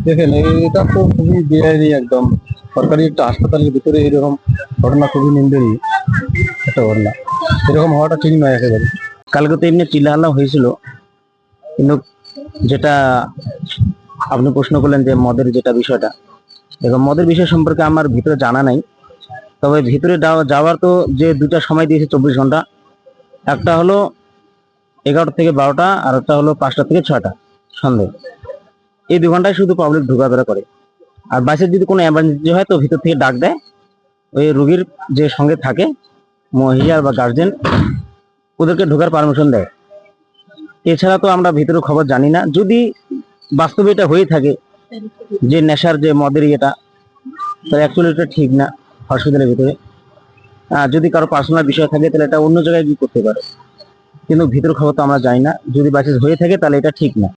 দেখেন এটা তো খুবই বেআইনি একদম। সরকারি একটা হাসপাতালের ভিতরে এরকম ঘটনা খুবই নিন্দনীয় একটা ঘটনা। এরকম হওয়াটা ঠিক নয় একেবারে। কালকে তো এমনি চিল্লাহাল্লা হয়েছিল, কিন্তু যেটা আপনি প্রশ্ন করলেন যে মদের যেটা বিষয়টা, এবং মদের বিষয় সম্পর্কে আমার ভিতরে জানা নাই। তবে ভিতরে যাওয়ার তো যে দুটা সময় দিয়েছে 24 ঘন্টা, একটা হলো 11টা থেকে 12টা, আর একটা হলো 5টা থেকে 6টা সন্ধ্যে। এই 2 ঘন্টায় শুধু পাবলিক ঢোকাফেরা করে। আর বাসের যদি কোনো এমার্জেন্সি হয় তো ভিতর থেকে ডাক দেয় ওই রোগীর যে সঙ্গে থাকে, মহিলা বা গার্জেন, ওদেরকে ঢোকার পারমিশন দেয়। এছাড়া তো আমরা ভিতরে খবর জানি না। যদি বাস্তবে এটা হয়ে থাকে যে নেশার যে মদের ইয়েটা, তাহলে অ্যাকচুয়ালি এটা ঠিক না হসপিটালের ভিতরে। যদি কারো পার্সোনাল বিষয় থাকে তাহলে এটা অন্য জায়গায় কি করতে পারে, কিন্তু ভিতর খবর তো আমরা জানি না। যদি বাসেস হয়ে থাকে তাহলে এটা ঠিক না।